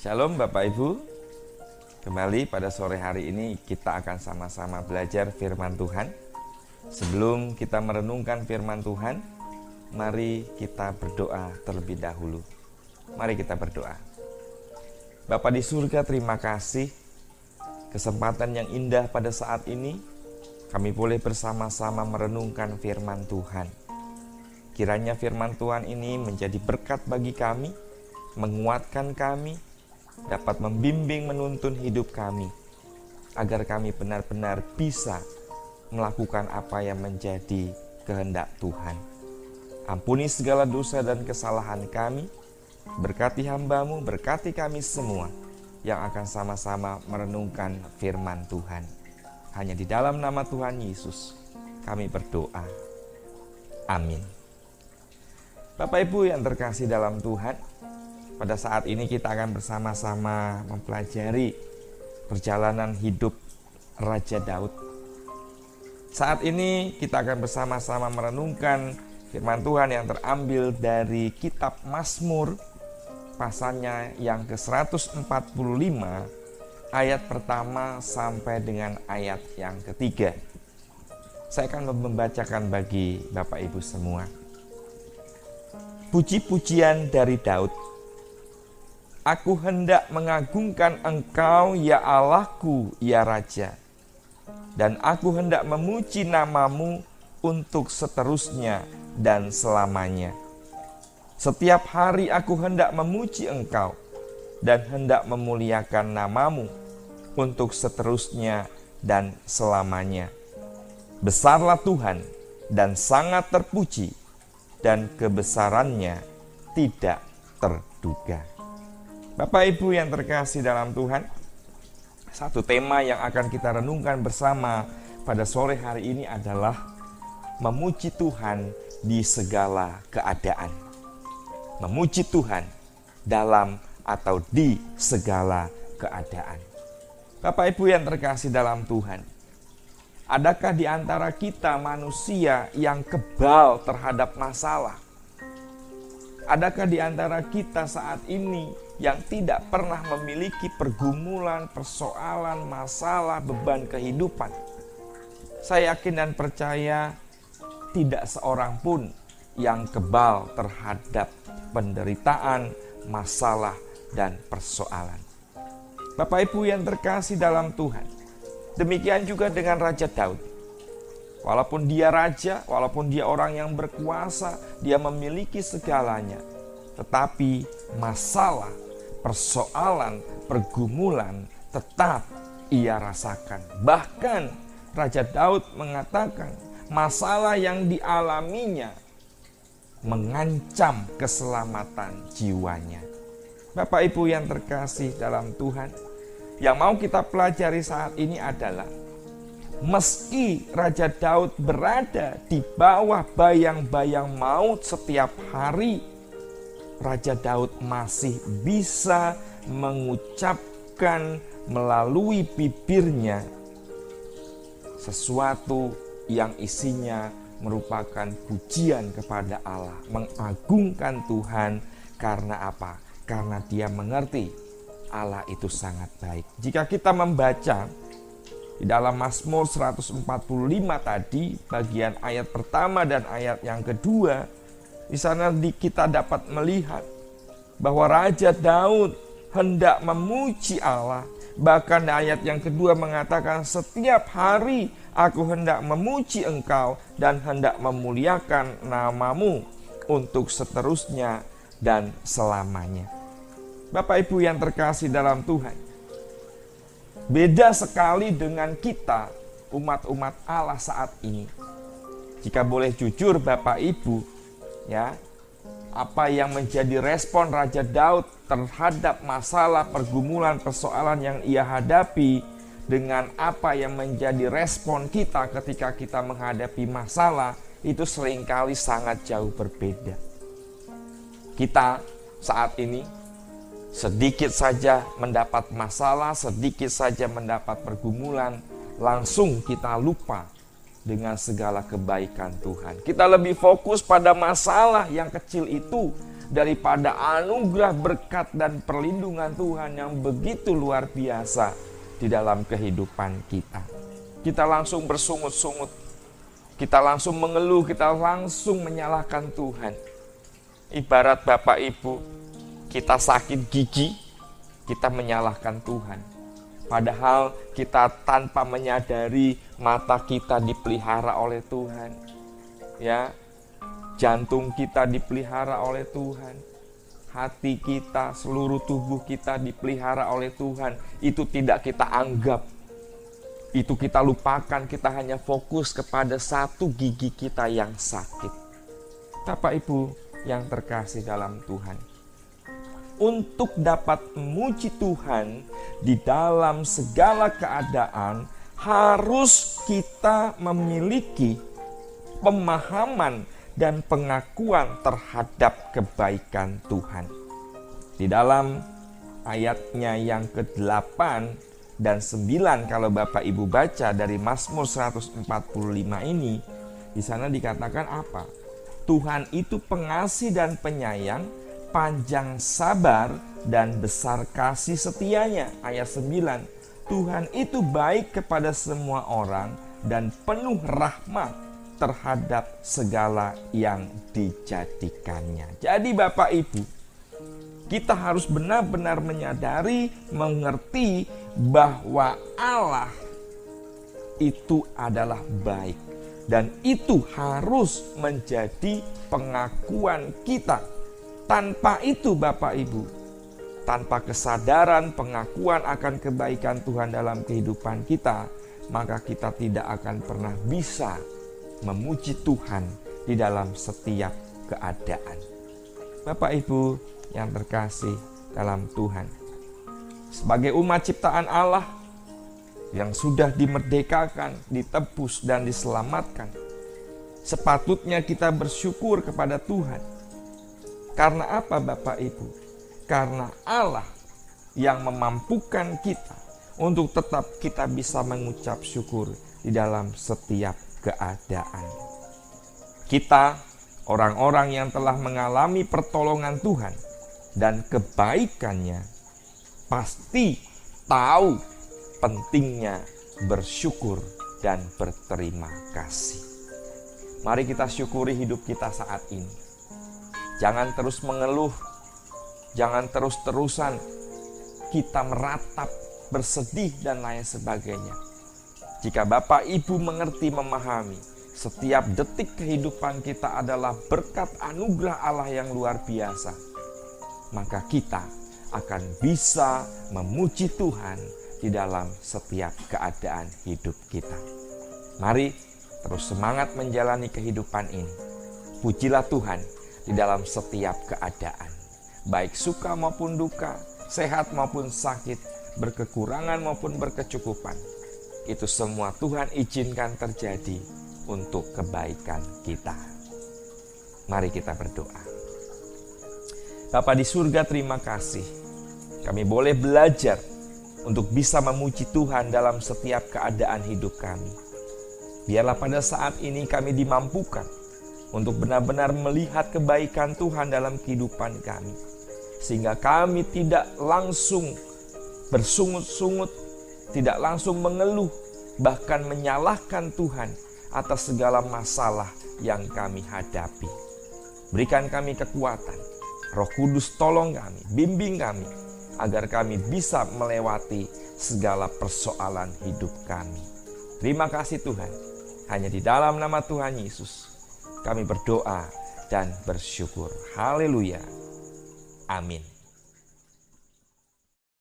Shalom Bapak Ibu. Kembali pada sore hari ini kita akan sama-sama belajar firman Tuhan. Sebelum kita merenungkan firman Tuhan, mari kita berdoa terlebih dahulu. Mari kita berdoa. Bapa di surga, terima kasih kesempatan yang indah pada saat ini kami boleh bersama-sama merenungkan firman Tuhan. Kiranya firman Tuhan ini menjadi berkat bagi kami, menguatkan kami, dapat membimbing menuntun hidup kami, agar kami benar-benar bisa melakukan apa yang menjadi kehendak Tuhan. Ampuni segala dosa dan kesalahan kami, berkati hamba-Mu, berkati kami semua yang akan sama-sama merenungkan firman Tuhan. Hanya di dalam nama Tuhan Yesus kami berdoa. Amin. Bapak Ibu yang terkasih dalam Tuhan, pada saat ini kita akan bersama-sama mempelajari perjalanan hidup Raja Daud. Saat ini kita akan bersama-sama merenungkan firman Tuhan yang terambil dari kitab Mazmur, pasalnya yang ke-145, ayat pertama sampai dengan ayat yang ketiga. Saya akan membacakan bagi Bapak Ibu semua. Puji-pujian dari Daud. Aku hendak mengagungkan Engkau, ya Allahku, ya Raja. Dan aku hendak memuji nama-Mu untuk seterusnya dan selamanya. Setiap hari aku hendak memuji Engkau dan hendak memuliakan nama-Mu untuk seterusnya dan selamanya. Besarlah Tuhan dan sangat terpuji, dan kebesarannya tidak terduga. Bapak Ibu yang terkasih dalam Tuhan, satu tema yang akan kita renungkan bersama pada sore hari ini adalah memuji Tuhan di segala keadaan. Memuji Tuhan dalam atau di segala keadaan. Bapak Ibu yang terkasih dalam Tuhan, adakah di antara kita manusia yang kebal terhadap masalah? Adakah di antara kita saat ini yang tidak pernah memiliki pergumulan, persoalan, masalah, beban kehidupan? Saya yakin dan percaya tidak seorang pun yang kebal terhadap penderitaan, masalah, dan persoalan. Bapak Ibu yang terkasih dalam Tuhan, demikian juga dengan Raja Daud. Walaupun dia raja, walaupun dia orang yang berkuasa, dia memiliki segalanya, tetapi masalah, persoalan, pergumulan tetap ia rasakan. Bahkan Raja Daud mengatakan masalah yang dialaminya mengancam keselamatan jiwanya. Bapak Ibu yang terkasih dalam Tuhan, yang mau kita pelajari saat ini adalah meski Raja Daud berada di bawah bayang-bayang maut setiap hari, Raja Daud masih bisa mengucapkan melalui bibirnya sesuatu yang isinya merupakan pujian kepada Allah, mengagungkan Tuhan. Karena apa? Karena dia mengerti Allah itu sangat baik. Jika kita membaca di dalam Mazmur 145 tadi, bagian ayat pertama dan ayat yang kedua, di sana kita dapat melihat bahwa Raja Daud hendak memuji Allah. Bahkan ayat yang kedua mengatakan, setiap hari aku hendak memuji Engkau dan hendak memuliakan nama-Mu untuk seterusnya dan selamanya. Bapak Ibu yang terkasih dalam Tuhan, beda sekali dengan kita, umat-umat Allah saat ini. Jika boleh jujur Bapak Ibu, ya, apa yang menjadi respon Raja Daud terhadap masalah, pergumulan, persoalan yang ia hadapi dengan apa yang menjadi respon kita ketika kita menghadapi masalah, itu seringkali sangat jauh berbeda. Kita saat ini sedikit saja mendapat masalah, sedikit saja mendapat pergumulan, langsung kita lupa dengan segala kebaikan Tuhan. Kita lebih fokus pada masalah yang kecil itu daripada anugerah berkat dan perlindungan Tuhan yang begitu luar biasa di dalam kehidupan kita. Kita langsung bersungut-sungut, kita langsung mengeluh, kita langsung menyalahkan Tuhan. Ibarat Bapak Ibu, kita sakit gigi, kita menyalahkan Tuhan. Padahal kita tanpa menyadari mata kita dipelihara oleh Tuhan. Ya, jantung kita dipelihara oleh Tuhan. Hati kita, seluruh tubuh kita dipelihara oleh Tuhan. Itu tidak kita anggap. Itu kita lupakan, kita hanya fokus kepada satu gigi kita yang sakit. Bapak Ibu yang terkasih dalam Tuhan, untuk dapat memuji Tuhan di dalam segala keadaan, harus kita memiliki pemahaman dan pengakuan terhadap kebaikan Tuhan. Di dalam ayatnya yang ke-8 dan 9, kalau Bapak Ibu baca dari Mazmur 145 ini, di sana dikatakan apa? Tuhan itu pengasih dan penyayang, panjang sabar dan besar kasih setianya. Ayat 9, Tuhan itu baik kepada semua orang dan penuh rahmat terhadap segala yang dijadikannya. Jadi Bapak Ibu, kita harus benar-benar menyadari, mengerti bahwa Allah itu adalah baik. Dan itu harus menjadi pengakuan kita. Tanpa itu Bapak Ibu, tanpa kesadaran pengakuan akan kebaikan Tuhan dalam kehidupan kita, maka kita tidak akan pernah bisa memuji Tuhan di dalam setiap keadaan. Bapak Ibu yang terkasih dalam Tuhan, sebagai umat ciptaan Allah yang sudah dimerdekakan, ditebus dan diselamatkan, sepatutnya kita bersyukur kepada Tuhan. Karena apa Bapak Ibu? Karena Allah yang memampukan kita untuk tetap kita bisa mengucap syukur di dalam setiap keadaan. Kita orang-orang yang telah mengalami pertolongan Tuhan dan kebaikannya pasti tahu pentingnya bersyukur dan berterima kasih. Mari kita syukuri hidup kita saat ini. Jangan terus mengeluh, jangan terus-terusan kita meratap, bersedih dan lain sebagainya. Jika Bapak Ibu mengerti, memahami, setiap detik kehidupan kita adalah berkat anugerah Allah yang luar biasa, maka kita akan bisa memuji Tuhan di dalam setiap keadaan hidup kita. Mari terus semangat menjalani kehidupan ini. Pujilah Tuhan di dalam setiap keadaan, baik suka maupun duka, sehat maupun sakit, berkekurangan maupun berkecukupan. Itu semua Tuhan izinkan terjadi untuk kebaikan kita. Mari kita berdoa. Bapa di surga, terima kasih. Kami boleh belajar untuk bisa memuji Tuhan dalam setiap keadaan hidup kami. Biarlah pada saat ini kami dimampukan untuk benar-benar melihat kebaikan Tuhan dalam kehidupan kami, sehingga kami tidak langsung bersungut-sungut, tidak langsung mengeluh, bahkan menyalahkan Tuhan atas segala masalah yang kami hadapi. Berikan kami kekuatan, Roh Kudus tolong kami, bimbing kami, agar kami bisa melewati segala persoalan hidup kami. Terima kasih Tuhan, hanya di dalam nama Tuhan Yesus kami berdoa dan bersyukur. Haleluya. Amin.